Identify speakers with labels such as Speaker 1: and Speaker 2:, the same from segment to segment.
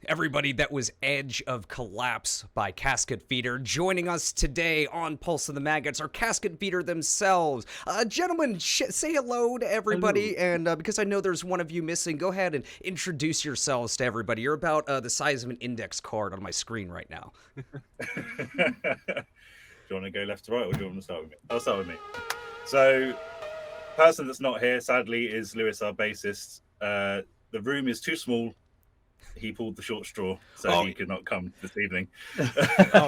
Speaker 1: Everybody, that was Edge of Collapse by Casket Feeder. Joining us today on Pulse of the Maggots are Casket Feeder themselves. Gentlemen, say hello to everybody.
Speaker 2: Hello.
Speaker 1: And because I know there's one of you missing, go ahead and introduce yourselves to everybody. You're about the size of an index card on my screen right now.
Speaker 3: Do you want to go left to right, or do you want to start with me? I'll start with me. So, person that's not here, sadly, is Lewis, our bassist. The room is too small. He pulled the short straw, so he could not come this evening.
Speaker 1: So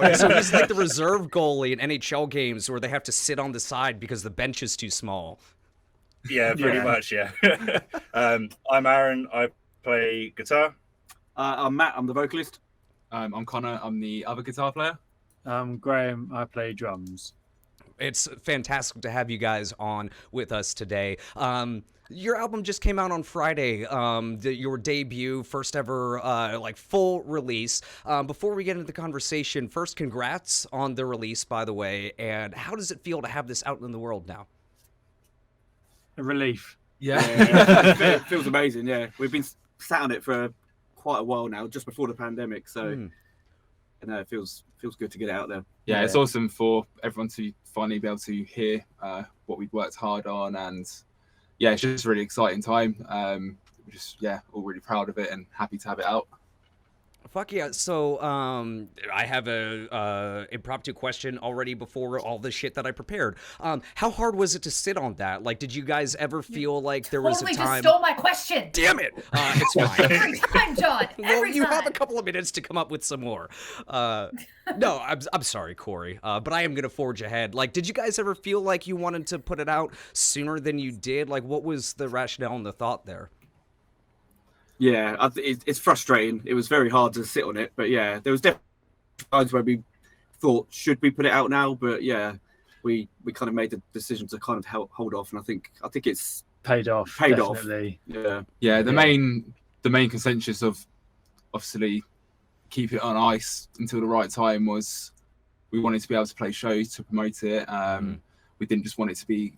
Speaker 1: he's like the reserve goalie in NHL games where they have to sit on the side because the bench is too small.
Speaker 3: Yeah, pretty much, yeah. I'm Aaron. I play guitar.
Speaker 2: I'm Matt. I'm the vocalist.
Speaker 4: I'm Connor. I'm the other guitar player.
Speaker 5: Graham. I play drums.
Speaker 1: It's fantastic to have you guys on with us today. Your album just came out on Friday, your debut, first ever full release. Before we get into the conversation, first, congrats on the release, by the way. And how does it feel to have this out in the world now?
Speaker 5: A relief.
Speaker 4: Yeah.
Speaker 2: It feels amazing. Yeah, we've been sat on it for quite a while now, just before the pandemic. So, it feels good to get it out there.
Speaker 4: Yeah, it's awesome for everyone to finally be able to hear what we've worked hard on, and yeah, it's just a really exciting time. We're just all really proud of it and happy to have it out.
Speaker 1: Fuck yeah. So I have a impromptu question already before all the shit that I prepared. How hard was it to sit on that? Like, did you guys ever feel like there was a time...
Speaker 6: Totally just stole my question.
Speaker 1: Damn it! It's fine.
Speaker 6: Every time, John. Every
Speaker 1: you
Speaker 6: time.
Speaker 1: have a couple of minutes to come up with some more. No, I'm sorry, Cori, but I am going to forge ahead. Like, did you guys ever feel like you wanted to put it out sooner than you did? Like, what was the rationale and the thought there?
Speaker 2: Yeah, it's frustrating. It was very hard to sit on it, but yeah, there was definitely times where we thought, should we put it out now? But yeah, we kind of made the decision to kind of hold off, and I think it's
Speaker 5: paid off. Definitely.
Speaker 2: Yeah,
Speaker 4: The main consensus of obviously keep it on ice until the right time was we wanted to be able to play shows to promote it. We didn't just want it to be.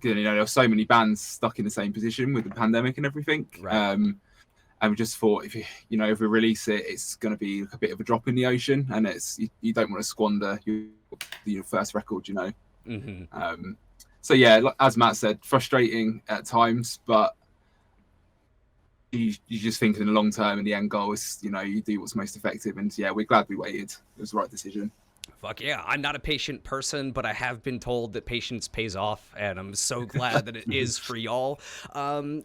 Speaker 4: There were so many bands stuck in the same position with the pandemic and everything.
Speaker 1: Right.
Speaker 4: And we just thought if we release it, it's going to be a bit of a drop in the ocean, and you don't want to squander your first record,
Speaker 1: Mm-hmm.
Speaker 4: So yeah, as Matt said, frustrating at times, but you just think in the long term, and the end goal is you do what's most effective. And yeah, we're glad we waited. It was the right decision.
Speaker 1: Fuck yeah. I'm not a patient person, but I have been told that patience pays off, and I'm so glad that it is for y'all.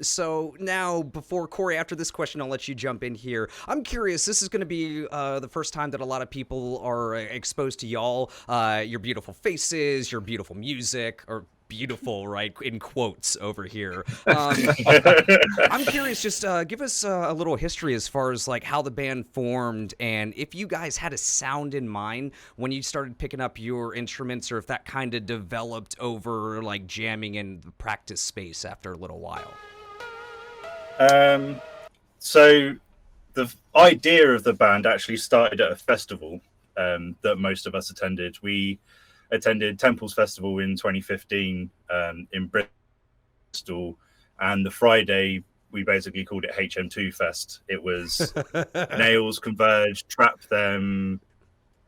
Speaker 1: So now, before Cori, after this question, I'll let you jump in here. I'm curious, this is going to be the first time that a lot of people are exposed to y'all, your beautiful faces, your beautiful music, or beautiful, right, in quotes over here. I'm curious, just give us a little history as far as like how the band formed, and if you guys had a sound in mind when you started picking up your instruments, or if that kind of developed over like jamming in the practice space after a little while.
Speaker 3: So the idea of the band actually started at a festival that most of us attended. We attended Temple's Festival in 2015 in Bristol, and the Friday we basically called it HM2 Fest. It was Nails, Converge, Trap Them,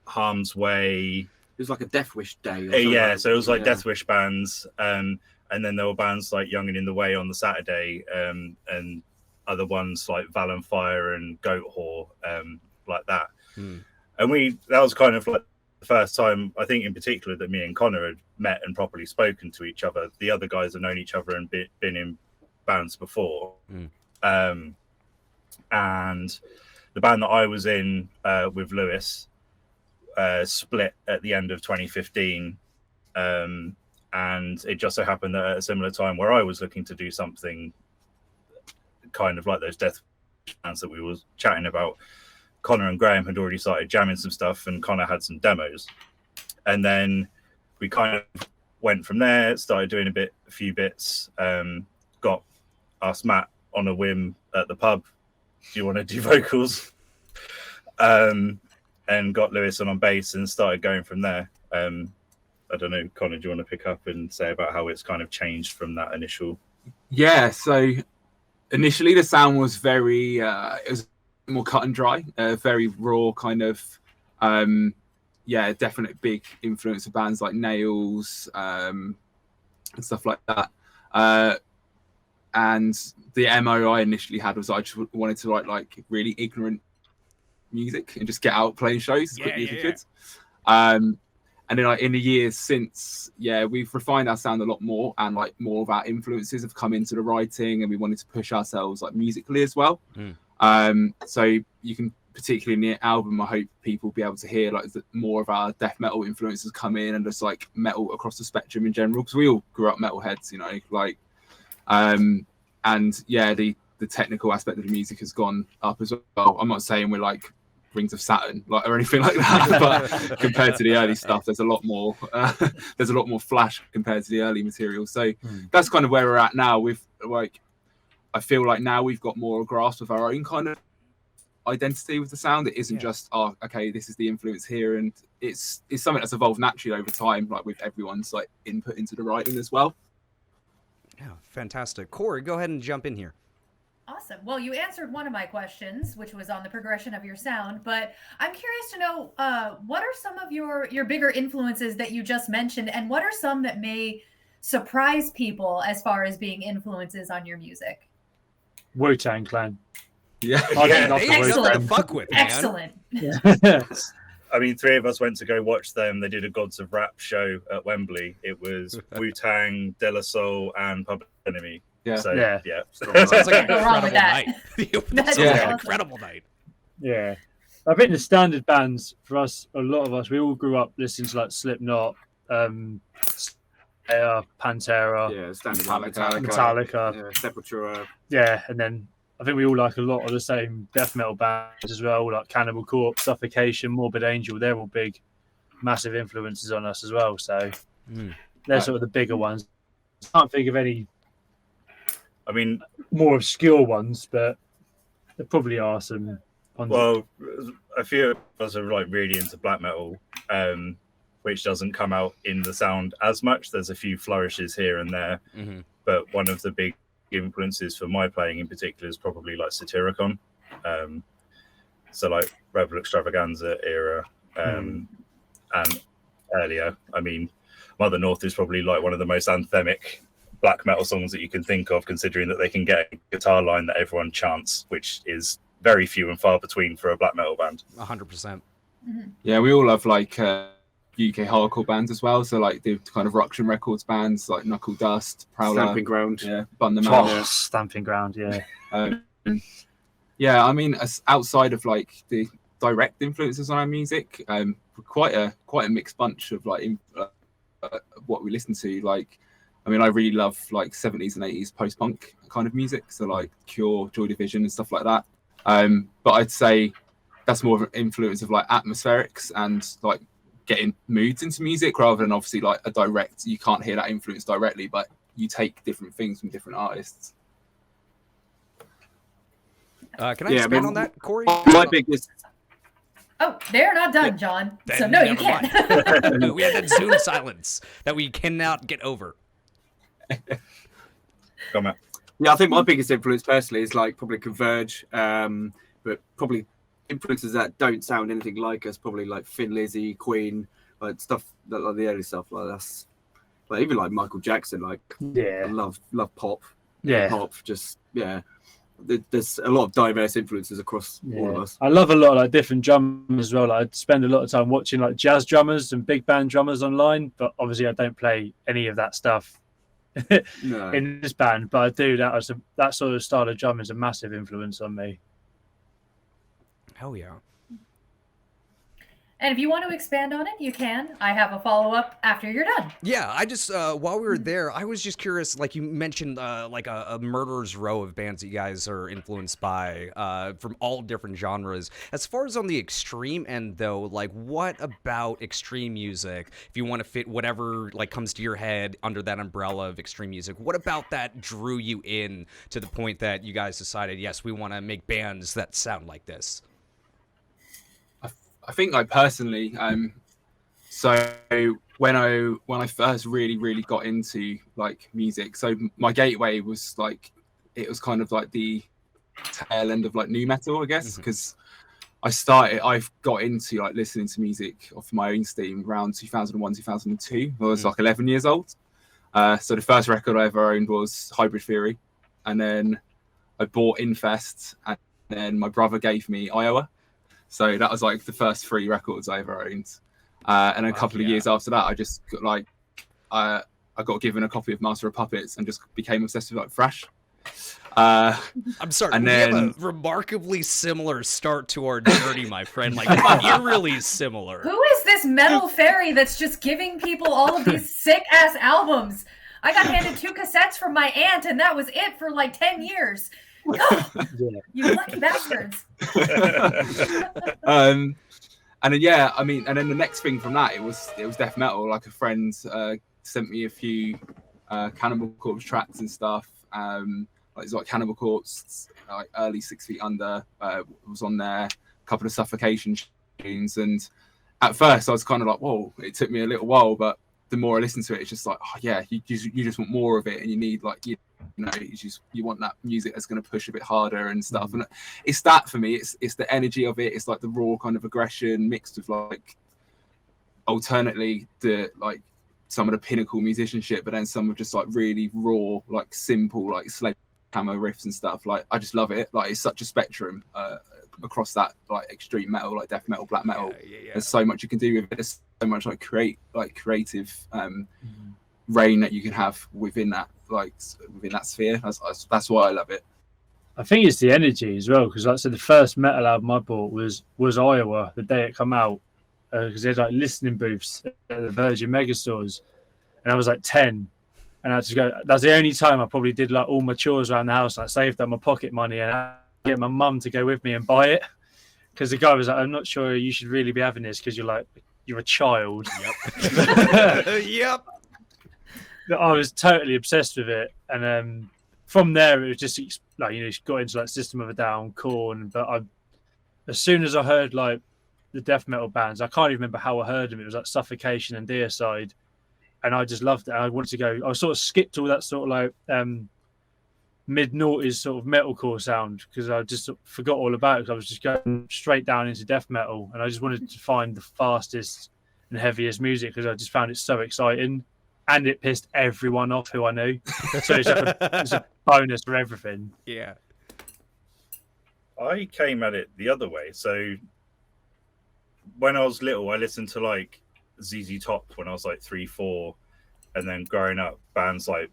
Speaker 3: Harm's Way.
Speaker 2: It was like a Death Wish day.
Speaker 3: So it was like Death Wish bands, and then there were bands like Young and in the Way on the Saturday, and other ones like Val and Fire and Goat Whore, like that. And that was kind of like the first time, I think in particular, that me and Connor had met and properly spoken to each other. The other guys have known each other and been in bands before. And the band that I was in with Lewis split at the end of 2015. And it just so happened that at a similar time where I was looking to do something kind of like those death bands that we were chatting about, Connor and Graham had already started jamming some stuff, and Connor had some demos. And then we kind of went from there, started doing a few bits, asked Matt on a whim at the pub, do you want to do vocals? And got Lewis on bass and started going from there. I don't know, Connor, do you want to pick up and say about how it's kind of changed from that initial?
Speaker 4: Yeah, so initially the sound was very, it was more cut and dry, very raw kind of. Definite big influence of bands like Nails and stuff like that. And the MO I initially had was I just wanted to write like really ignorant music and just get out playing shows as quickly as we could. And then like in the years since, we've refined our sound a lot more, and like more of our influences have come into the writing, and we wanted to push ourselves like musically as well. So you can, particularly in the album, I hope people will be able to hear like more of our death metal influences come in, and just like metal across the spectrum in general, because we all grew up metalheads, like the technical aspect of the music has gone up as well. I'm not saying we're like Rings of Saturn like or anything like that, but compared to the early stuff, there's a lot more flash compared to the early material. So that's kind of where we're at now. We've like, I feel like now we've got more grasp of our own kind of identity with the sound. It isn't just this is the influence here, and it's something that's evolved naturally over time, like with everyone's like input into the writing as well.
Speaker 1: Yeah, fantastic. Cori, go ahead and jump in here.
Speaker 6: Awesome. Well, you answered one of my questions, which was on the progression of your sound, but I'm curious to know what are some of your bigger influences that you just mentioned, and what are some that may surprise people as far as being influences on your music?
Speaker 5: Wu-Tang Clan.
Speaker 1: Yeah,
Speaker 6: excellent.
Speaker 1: To fuck with, man.
Speaker 6: Excellent.
Speaker 3: I mean, 3 of us went to go watch them. They did a Gods of Rap show at Wembley. It was Wu-Tang, De La Soul, and Public Enemy.
Speaker 1: Sounds like an incredible night. That's an incredible night.
Speaker 5: Yeah, I think the standard bands for us, a lot of us, we all grew up listening to like Slipknot, Pantera,
Speaker 2: standard
Speaker 5: Metallica,
Speaker 2: Sepultura.
Speaker 5: Yeah, and then I think we all like a lot of the same death metal bands as well, like Cannibal Corpse, Suffocation, Morbid Angel. They're all big, massive influences on us as well. So they're sort of the bigger ones. I can't think of any. I mean, more obscure ones, but there probably are some.
Speaker 3: Well, a few of us are like really into black metal, which doesn't come out in the sound as much. There's a few flourishes here and there, but one of the big influences for my playing in particular is probably like Satyricon. So like Rebel Extravaganza era and earlier. I mean, Mother North is probably like one of the most anthemic black metal songs that you can think of, considering that they can get a guitar line that everyone chants, which is very few and far between for a black metal band.
Speaker 1: 100%.
Speaker 4: Yeah, we all have like UK hardcore bands as well. So like the kind of Ruction Records bands like Knuckle Dust, Prowler,
Speaker 2: Stamping Ground,
Speaker 4: Bun them Out.
Speaker 5: Stamping Ground,
Speaker 4: I mean, outside of like the direct influences on our music, quite a mixed bunch of like what we listen to. Like, I mean, I really love like 70s and 80s post-punk kind of music, so like Cure, Joy Division, and stuff like that. But I'd say that's more of an influence of like atmospherics and like getting moods into music, rather than obviously like a direct. You can't hear that influence directly, but you take different things from different artists.
Speaker 1: Can I expand on that, Cori?
Speaker 2: My biggest.
Speaker 6: Oh, they're not done, John.
Speaker 1: Then
Speaker 6: So no, you
Speaker 1: never
Speaker 6: can't.
Speaker 1: mind. We had that Zoom silence that we cannot get over.
Speaker 3: Come on.
Speaker 2: Yeah, I think my biggest influence personally is like probably Converge, but probably influences that don't sound anything like us. Probably like Thin Lizzy, Queen, like stuff that like the early stuff like that's like even like Michael Jackson. Like I love pop. Pop. Just There's a lot of diverse influences across all of us.
Speaker 5: I love a lot of like different drummers as well. Like, I spend a lot of time watching like jazz drummers and big band drummers online, but obviously I don't play any of that stuff in this band. But I do that sort of style of drumming is a massive influence on me.
Speaker 1: Hell yeah.
Speaker 6: And if you want to expand on it, you can. I have a follow-up after you're done.
Speaker 1: Yeah, I just, while we were there, I was just curious, like you mentioned, like a murderer's row of bands that you guys are influenced by from all different genres. As far as on the extreme end, though, like what about extreme music, if you want to fit whatever like comes to your head under that umbrella of extreme music, what about that drew you in to the point that you guys decided, yes, we want to make bands that sound like this?
Speaker 4: I think like personally, so when I first really got into like music, so my gateway was like, it was kind of like the tail end of like new metal, I guess, because I've got into like listening to music off my own steam around 2001, 2002. I was like 11 years old. So the first record I ever owned was Hybrid Theory, and then I bought Infest, and then my brother gave me Iowa. So that was like the first 3 records I ever owned. And a couple of years after that, I just got like I got given a copy of Master of Puppets and just became obsessed with like thrash.
Speaker 1: I'm sorry,
Speaker 4: and
Speaker 1: we
Speaker 4: then
Speaker 1: have a remarkably similar start to our journey, my friend. Like, eerily similar.
Speaker 6: Who is this metal fairy that's just giving people all of these sick ass albums? I got handed 2 cassettes from my aunt, and that was it for like 10 years. You lucky bastards.
Speaker 4: And then and then the next thing from that, it was death metal. Like a friend sent me a few Cannibal Corpse tracks and stuff. Like Cannibal Corpse, like early 6 Feet Under was on there. A couple of Suffocation tunes, and at first I was kind of like, whoa. It took me a little while, but the more I listened to it, it's just like, oh yeah, you just want more of it, and you need like you want that music that's going to push a bit harder and stuff. And it's that for me. It's the energy of it. It's like the raw kind of aggression mixed with like alternately the like some of the pinnacle musicianship, but then some of just like really raw, like simple, like sledgehammer riffs and stuff. Like I just love it. Like it's such a spectrum across that like extreme metal, like death metal, black metal. There's so much you can do with it. There's so much like creative reign that you can have within that sphere. That's why I love it.
Speaker 5: I think it's the energy as well, because like I said, the first metal album I bought was Iowa the day it came out, because they had like listening booths at the Virgin Megastores, and I was like 10, and I had to go. That's the only time I probably did like all my chores around the house. I saved up my pocket money and I get my mum to go with me and buy it, because the guy was like, "I'm not sure you should really be having this because you're a child."
Speaker 1: Yep. Yep.
Speaker 5: I was totally obsessed with it, and from there it was just like got into like System of a Down, Korn. But as soon as I heard like the death metal bands, I can't even remember how I heard them. It was like Suffocation and Deicide, and I just loved it. I wanted to go. I sort of skipped all that sort of like mid-noughties sort of metalcore sound, because I just forgot all about it, because I was just going straight down into death metal, and I just wanted to find the fastest and heaviest music, because I just found it so exciting. And it pissed everyone off who I knew. So it's a bonus for everything.
Speaker 1: Yeah.
Speaker 3: I came at it the other way. So when I was little, I listened to like ZZ Top when I was like 3, 4. And then growing up, bands like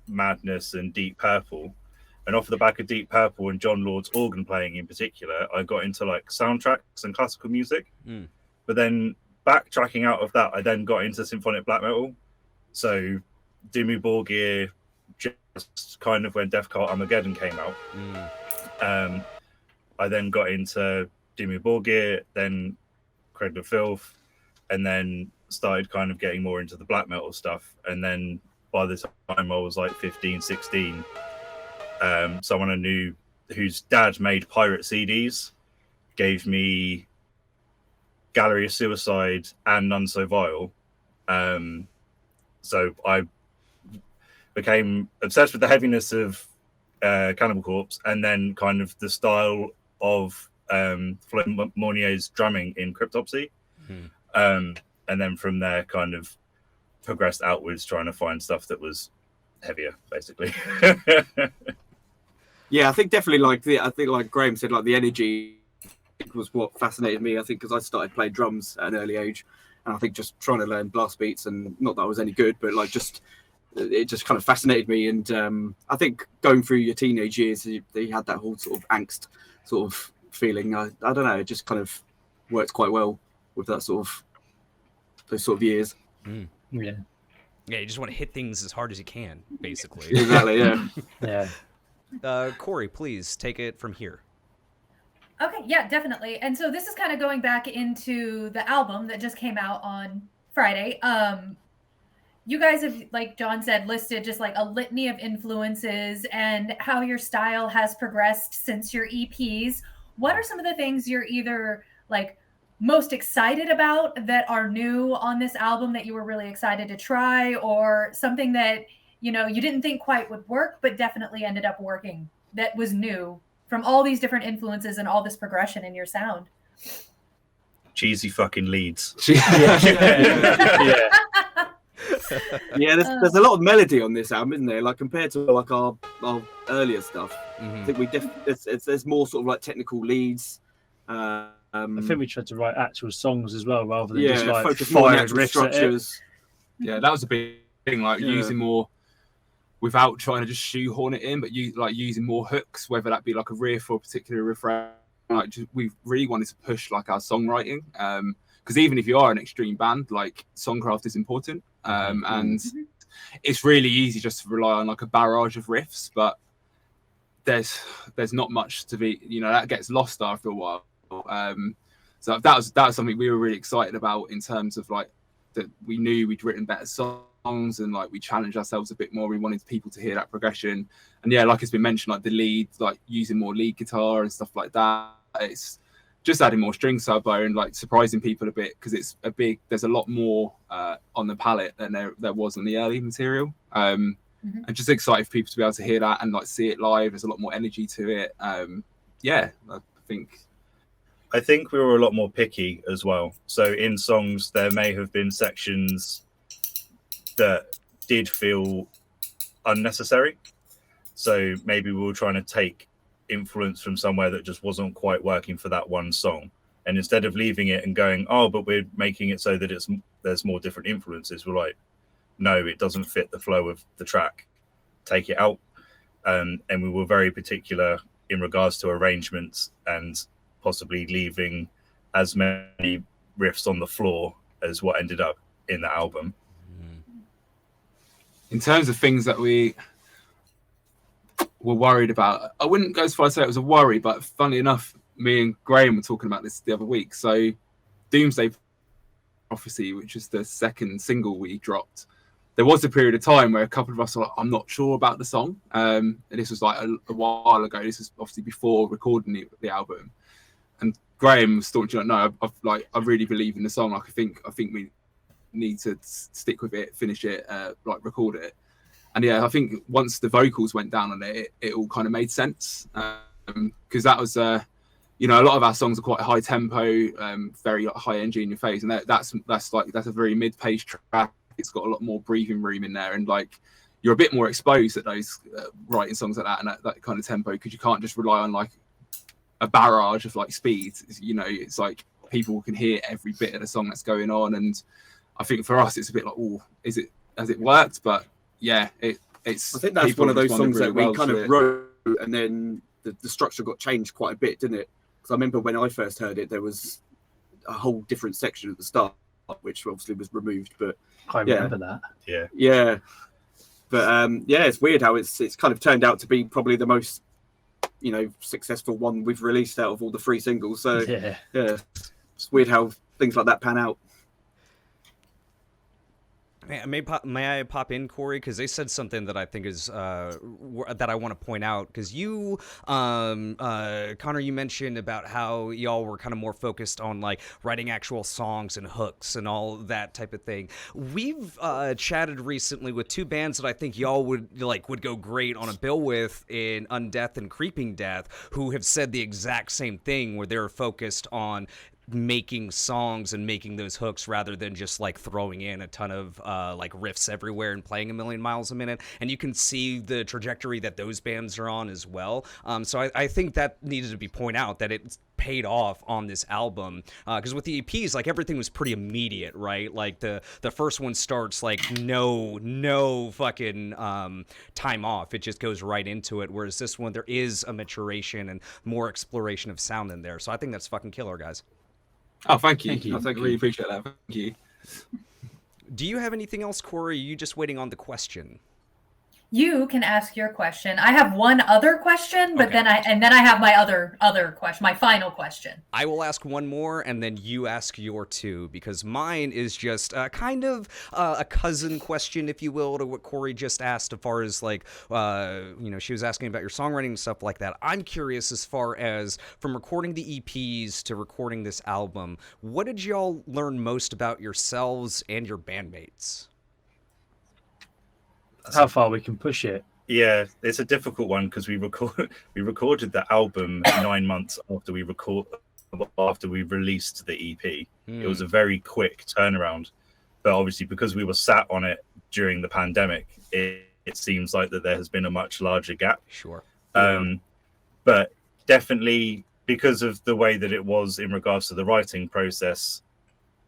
Speaker 3: Madness and Deep Purple. And off the back of Deep Purple and John Lord's organ playing in particular, I got into like soundtracks and classical music. But then backtracking out of that, I then got into symphonic black metal. So, Dimmu Borgir, just kind of when Death Cult Armageddon came out. I then got into Dimmu Borgir, then Cradle of Filth, and then started kind of getting more into the black metal stuff. And then by the time I was like 15, 16, someone I knew whose dad made pirate CDs gave me Gallery of Suicide and None So Vile. So I became obsessed with the heaviness of Cannibal Corpse, and then kind of the style of Floyd Mornier's drumming in Cryptopsy. And then from there kind of progressed outwards, trying to find stuff that was heavier, basically.
Speaker 2: Yeah, I think definitely like Graham said, like the energy was what fascinated me. I think because I started playing drums at an early age. And I think just trying to learn blast beats, and not that I was any good, but like it just kind of fascinated me. And I think going through your teenage years, you had that whole sort of angst sort of feeling. I don't know, it just kind of worked quite well with that those sort of years.
Speaker 5: Yeah,
Speaker 1: you just want to hit things as hard as you can, basically.
Speaker 2: Exactly, yeah.
Speaker 1: Yeah. Cori, please take it from here.
Speaker 6: Okay, yeah, definitely. And so this is kind of going back into the album that just came out on Friday. You guys have, like John said, listed just like a litany of influences and how your style has progressed since your EPs. What are some of the things you're either like most excited about that are new on this album that you were really excited to try, or something that, you didn't think quite would work, but definitely ended up working that was new from all these different influences and all this progression in your sound?
Speaker 3: Cheesy fucking leads.
Speaker 5: Yeah.
Speaker 2: Yeah, there's a lot of melody on this album, isn't there? Like compared to like our earlier stuff.
Speaker 1: Mhm.
Speaker 2: I think there's more sort of like technical leads.
Speaker 5: I think we tried to write actual songs as well, rather than just
Speaker 2: yeah,
Speaker 5: like
Speaker 2: focus more on the
Speaker 5: fired
Speaker 2: actual
Speaker 5: riffs at it.
Speaker 2: structures.
Speaker 4: Yeah, that was a big thing, like
Speaker 2: Yeah.
Speaker 4: using more without trying to just shoehorn it in, but using more hooks, whether that be like a riff or a particular refrain. Like we really wanted to push like our songwriting, because even if you are an extreme band, like songcraft is important, and it's really easy just to rely on like a barrage of riffs, but there's not much to be, that gets lost after a while. So that was something we were really excited about, in terms of like that we knew we'd written better songs, and like we challenged ourselves a bit more. We wanted people to hear that progression, and yeah, like it's been mentioned, like the lead, like using more lead guitar and stuff like that. It's just adding more strings to our bow and like surprising people a bit, because there's a lot more on the palette than there was on the early material. And just excited for people to be able to hear that and like see it live. There's a lot more energy to it. Yeah,
Speaker 3: I think we were a lot more picky as well. So in songs, there may have been sections that did feel unnecessary. So maybe we were trying to take influence from somewhere that just wasn't quite working for that one song. And instead of leaving it and going, oh, but we're making it so that there's more different influences, we're like, no, it doesn't fit the flow of the track. Take it out. And we were very particular in regards to arrangements and possibly leaving as many riffs on the floor as what ended up in the album.
Speaker 4: In terms of things that we were worried about, I wouldn't go as far as say it was a worry, but funnily enough, me and Graham were talking about this the other week. So Doomsday Prophecy, which is the second single we dropped, there was a period of time where a couple of us were like, I'm not sure about the song. And this was like a while ago. This was obviously before recording the album. And Graham was staunchly like, no, I really believe in the song. Like I think we need to stick with it, finish it, like record it. And yeah, I think once the vocals went down on it, it all kind of made sense, because that was a lot of our songs are quite high tempo, very high energy in your face, and that's a very mid-pace track. It's got a lot more breathing room in there, and like you're a bit more exposed at those writing songs like that and that kind of tempo, because you can't just rely on like a barrage of like speed. It's like people can hear every bit of the song that's going on, and I think for us it's a bit like, oh, has it worked? But yeah, it's.
Speaker 2: I think that's one of those songs
Speaker 4: really
Speaker 2: that we
Speaker 4: well
Speaker 2: kind of wrote, and then the structure got changed quite a bit, didn't it? Because I remember when I first heard it, there was a whole different section at the start, which obviously was removed. But
Speaker 5: I remember that.
Speaker 2: Yeah. But it's weird how it's kind of turned out to be probably the most successful one we've released out of all the 3 singles. So yeah, it's weird how things like that pan out.
Speaker 1: May I pop in, Cori? Because they said something that I think is that I want to point out. Because you, Connor, you mentioned about how y'all were kind of more focused on like writing actual songs and hooks and all that type of thing. We've chatted recently with 2 bands that I think y'all would go great on a bill with in Undeath and Creeping Death, who have said the exact same thing, where they're focused on making songs and making those hooks rather than just like throwing in a ton of like riffs everywhere and playing a million miles a minute. And you can see the trajectory that those bands are on as well. So I think that needed to be pointed out, that it's paid off on this album, because with the EPs, like everything was pretty immediate, right? Like the first one starts like no fucking time off. It just goes right into it, whereas this one, there is a maturation and more exploration of sound in there. So I think that's fucking killer, guys.
Speaker 4: Oh, thank you.
Speaker 5: Thank you.
Speaker 4: I really appreciate that. Thank you.
Speaker 1: Do you have anything else, Cori? Are you just waiting on the question?
Speaker 6: You can ask your question. I have one other question, but
Speaker 1: Okay.
Speaker 6: then I have my other question, my final question.
Speaker 1: I will ask one more, and then you ask your 2, because mine is just kind of a cousin question, if you will, to what Cori just asked, as far as like, she was asking about your songwriting and stuff like that. I'm curious, as far as from recording the EPs to recording this album, what did y'all learn most about yourselves and your bandmates?
Speaker 5: How far we can push it.
Speaker 3: Yeah, it's a difficult one because we recorded the album 9 months after we released the EP. It was a very quick turnaround, but obviously because we were sat on it during the pandemic, it seems like that there has been a much larger gap.
Speaker 1: Sure.
Speaker 3: But definitely because of the way that it was in regards to the writing process,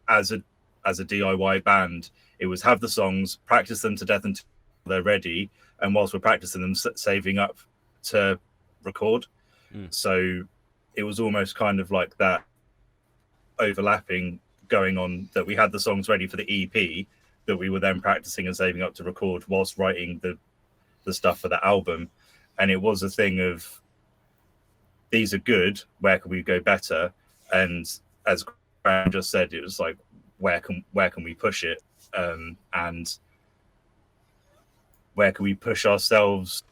Speaker 3: as a DIY band, it was have the songs, practice them to death until they're ready, and whilst we're practicing them, saving up to record. So it was almost kind of like that overlapping going on, that we had the songs ready for the EP that we were then practicing and saving up to record whilst writing the stuff for the album. And it was a thing of, these are good, where can we go better? And as Graham just said, it was like, where can we push it? And where can we push ourselves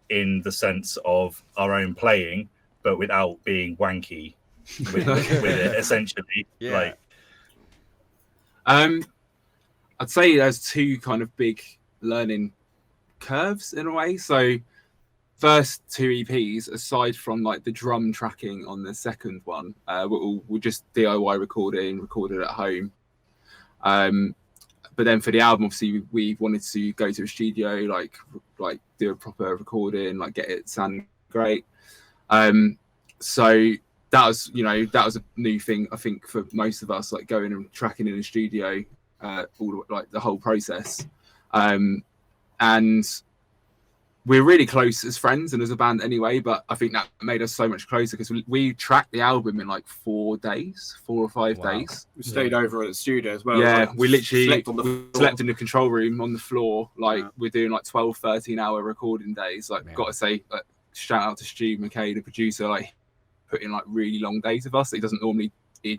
Speaker 3: in the sense of our own playing, but without being wanky with it, essentially.
Speaker 1: Yeah.
Speaker 4: I'd say there's two kind of big learning curves in a way. So first two EPs, aside from like the drum tracking on the second one, we're just DIY recorded at home. But then for the album, obviously we wanted to go to a studio, like do a proper recording, like get it sounding great. So that was a new thing, I think, for most of us, like going and tracking in a studio, the whole process. And we're really close as friends and as a band anyway, but I think that made us so much closer because we tracked the album in like 4 or 5 days.
Speaker 2: We stayed over at the studio as well.
Speaker 4: Yeah,
Speaker 2: like,
Speaker 4: we literally
Speaker 2: slept
Speaker 4: in the control room on the floor. Like we're doing like 12, 13-hour recording days. Like, got to say, shout out to Stu McKay, the producer, like put in like really long days with us. It's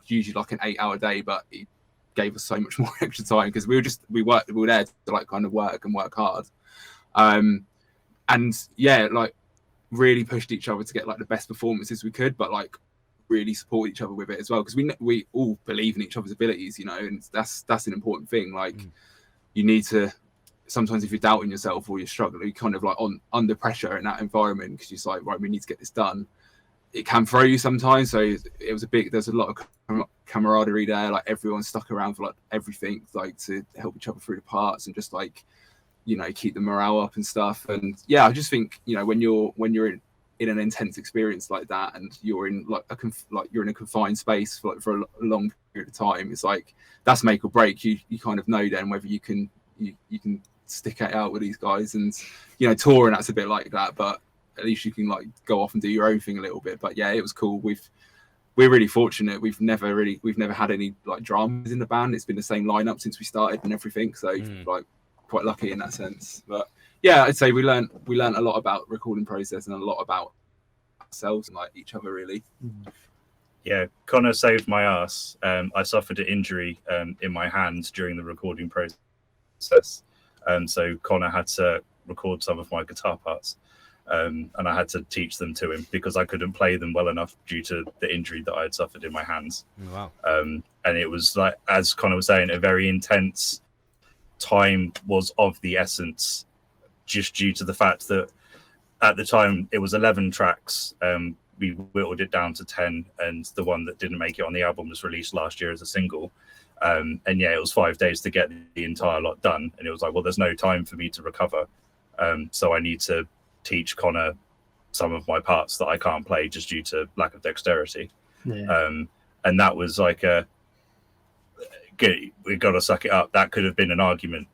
Speaker 4: usually like an 8-hour day, but he gave us so much more extra time because we were there to like kind of work hard. And yeah, like really pushed each other to get like the best performances we could, but like really support each other with it as well, because we all believe in each other's abilities, and that's an important thing. Like you need to, sometimes if you're doubting yourself or you're struggling, you're kind of like under pressure in that environment because you're like, right, we need to get this done. It can throw you sometimes. So there's a lot of camaraderie there. Like everyone stuck around for like everything, like to help each other through the parts and just like, keep the morale up and stuff. And yeah, I just think, when you're in an intense experience like that, and you're in you're in a confined space for a long period of time, it's like that's make or break. You kind of know then whether you can stick it out with these guys. And touring, that's a bit like that, but at least you can like go off and do your own thing a little bit. But yeah, it was cool. We're really fortunate. We've never had any like dramas in the band. It's been the same lineup since we started and everything. So like quite lucky in that sense. But yeah, I'd say we learned a lot about recording process and a lot about ourselves and like each other, really.
Speaker 3: Yeah, Connor saved my ass. I suffered an injury in my hand during the recording process, so Connor had to record some of my guitar parts, and I had to teach them to him because I couldn't play them well enough due to the injury that I had suffered in my hands.
Speaker 1: Wow.
Speaker 3: And it was like, as Connor was saying, a very intense time was of the essence, just due to the fact that at the time it was 11 tracks. We whittled it down to 10, and the one that didn't make it on the album was released last year as a single. And yeah, it was 5 days to get the entire lot done, and it was like, well, there's no time for me to recover, so I need to teach Connor some of my parts that I can't play just due to lack of dexterity. And that was like we got to suck it up. That could have been an argument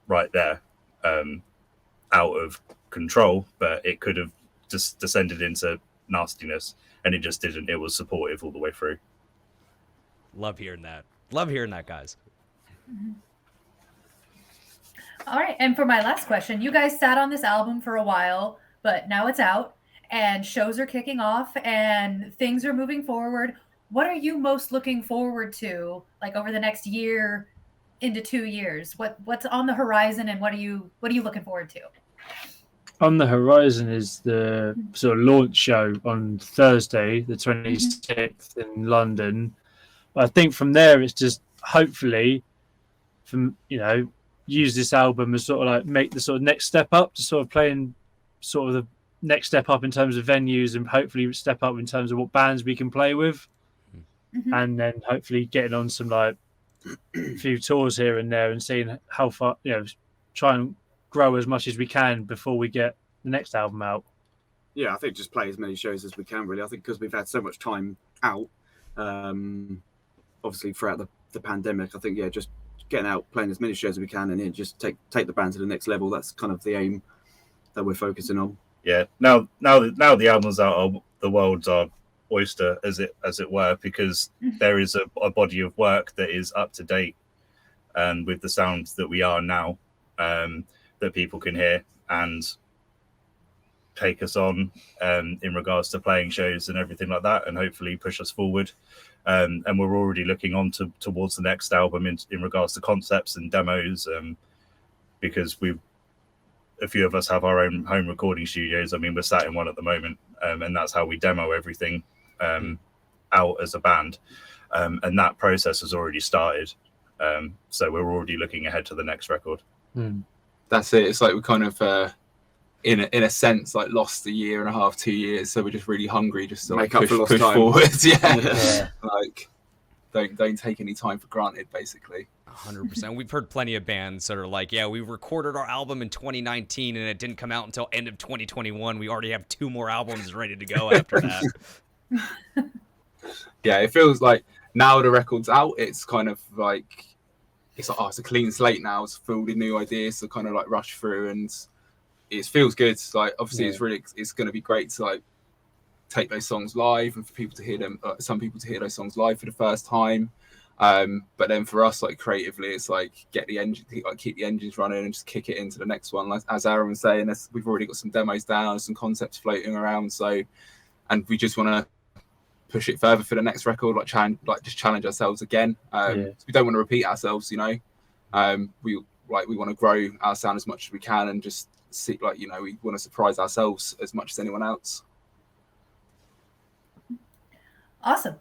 Speaker 3: right there, out of control, but it could have just descended into nastiness, and it just didn't. It was supportive all the way through.
Speaker 1: Love hearing that, guys.
Speaker 6: All right, and for my last question, you guys sat on this album for a while, but now it's out and shows are kicking off and things are moving forward. What are you most looking forward to, like over the next year into 2 years? What's on the horizon, and what are you looking forward to?
Speaker 5: On the horizon is the sort of launch show on Thursday, the 26th in London. I think from there it's just hopefully, from use this album as sort of like make the sort of next step up to sort of playing sort of the next step up in terms of venues and hopefully step up in terms of what bands we can play with. And then hopefully getting on some like few tours here and there and seeing how far, try and grow as much as we can before we get the next album out.
Speaker 2: Yeah, I think just play as many shows as we can, really. I think because we've had so much time out, obviously throughout the pandemic, I think, just getting out, playing as many shows as we can, and then just take the band to the next level. That's kind of the aim that we're focusing on.
Speaker 3: Yeah, now the album's out, the world's our oyster, as it were, because there is a body of work that is up to date and with the sounds that we are now, that people can hear and take us on in regards to playing shows and everything like that, and hopefully push us forward. And we're already looking on towards the next album in regards to concepts and demos, because a few of us have our own home recording studios. I mean, we're sat in one at the moment, and that's how we demo everything out as a band. And that process has already started. So we're already looking ahead to the next record.
Speaker 4: That's it. It's like we kind of, in a sense, like lost a year and a half, 2 years. So we're just really hungry just to like push forward. Yeah. Like don't take any time for granted, basically.
Speaker 1: 100%. We've heard plenty of bands that are like, we recorded our album in 2019 and it didn't come out until end of 2021. We already have 2 more albums ready to go after that.
Speaker 4: Yeah, it feels like now the record's out, it's kind of like it's a clean slate now. It's filled with new ideas to kind of like rush through, and it feels good. Like obviously it's going to be great to like take those songs live and for people to hear them, some people to hear those songs live for the first time. But then for us, like creatively, it's like get the engine, like keep the engines running and just kick it into the next one. Like, as Aaron was saying, we've already got some demos down, some concepts floating around. So, and we just want to push it further for the next record, just challenge ourselves again. We don't want to repeat ourselves, We want to grow our sound as much as we can and just see, we want to surprise ourselves as much as anyone else.
Speaker 6: Awesome.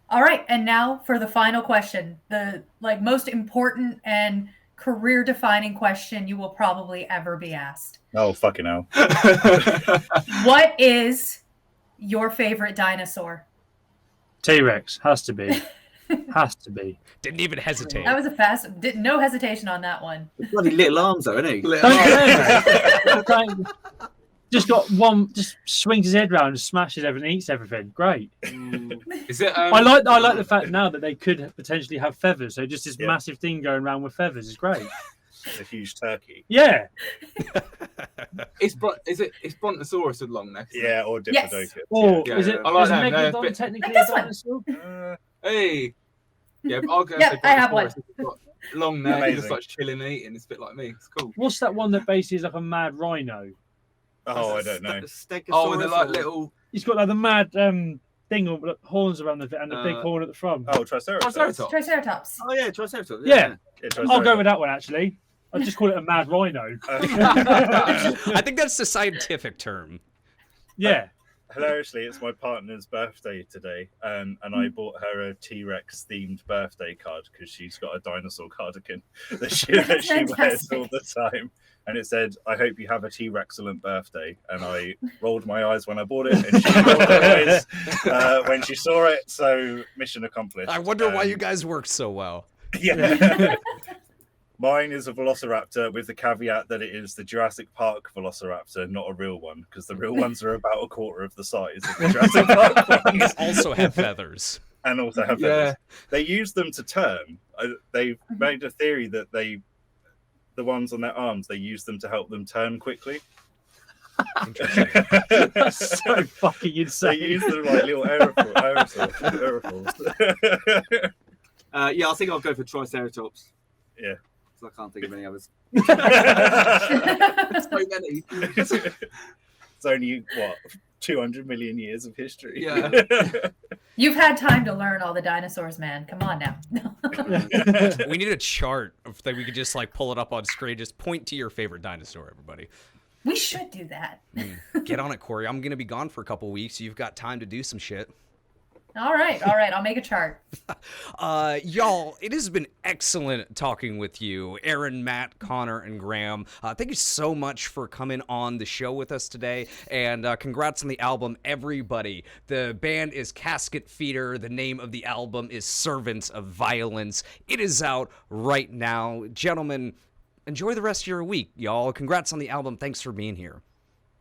Speaker 6: All right, and now for the final question, the most important and career-defining question you will probably ever be asked.
Speaker 3: Oh, fucking hell.
Speaker 6: What is your favorite dinosaur?
Speaker 5: T-Rex, has to be. Has to be.
Speaker 1: Didn't even hesitate.
Speaker 6: That was no hesitation on that one.
Speaker 2: Bloody little arms, though, isn't he?
Speaker 5: Just got one, just swings his head round and smashes everything, eats everything. Great.
Speaker 4: Is it?
Speaker 5: I like the fact now that they could potentially have feathers. So just this massive thing going around with feathers is great.
Speaker 3: It's a huge turkey.
Speaker 5: Yeah.
Speaker 4: It's Brontosaurus with long neck.
Speaker 3: Yeah, or Diplodocus.
Speaker 5: Or
Speaker 4: Yeah.
Speaker 5: is it?
Speaker 4: I like
Speaker 5: is
Speaker 4: that.
Speaker 5: Megalodon technically
Speaker 6: This
Speaker 5: a
Speaker 6: one.
Speaker 5: dinosaur?
Speaker 4: Hey. Yeah, I'll go.
Speaker 6: Yeah, I have one.
Speaker 4: Long neck,
Speaker 3: Amazing.
Speaker 4: just like chilling and eating. It's a bit like me. It's cool.
Speaker 5: What's that one that basically is like a mad rhino?
Speaker 3: Oh, I don't know.
Speaker 2: Stegosaurus,
Speaker 4: With the like little.
Speaker 5: He's got like the mad thing of horns around the and the big horn at the front.
Speaker 3: Oh, Triceratops.
Speaker 6: Triceratops.
Speaker 2: Oh yeah, Triceratops.
Speaker 5: Yeah.
Speaker 3: Triceratops.
Speaker 5: I'll go with that one actually. I'll just call it a mad rhino.
Speaker 1: I think that's the scientific term.
Speaker 5: Yeah.
Speaker 3: Hilariously, it's my partner's birthday today, and I bought her a T-Rex themed birthday card because she's got a dinosaur cardigan that she wears all the time. And it said, "I hope you have a T-Rex-cellent birthday." And I rolled my eyes when I bought it, and she rolled her eyes when she saw it. So mission accomplished.
Speaker 1: I wonder why you guys work so well.
Speaker 3: Yeah. Mine is a Velociraptor with the caveat that it is the Jurassic Park Velociraptor, not a real one, because the real ones are about a quarter of the size of the Jurassic Park ones.
Speaker 1: Also have feathers.
Speaker 3: And also have feathers. They use them to turn. They made a theory that the ones on their arms, they use them to help them turn quickly.
Speaker 5: That's so fucking insane.
Speaker 3: They use them like little aerosols.
Speaker 2: Yeah, I think I'll go for Triceratops.
Speaker 3: Yeah.
Speaker 2: I can't think of any others.
Speaker 4: So many.
Speaker 3: It's only 200 million years of history.
Speaker 4: Yeah.
Speaker 6: You've had time to learn all the dinosaurs, man. Come on now.
Speaker 1: We need a chart that we could just pull it up on screen. Just point to your favorite dinosaur, everybody.
Speaker 6: We should do that.
Speaker 1: Get on it, Corey. I'm going to be gone for a couple weeks. You've got time to do some shit.
Speaker 6: All right. I'll make a chart.
Speaker 1: Y'all, it has been excellent talking with you, Aaron, Matt, Connor, and Graham. Thank you so much for coming on the show with us today, and congrats on the album, everybody. The band is Casket Feeder. The name of the album is Servants of Violence. It is out right now. Gentlemen, enjoy the rest of your week, y'all. Congrats on the album. Thanks for being here.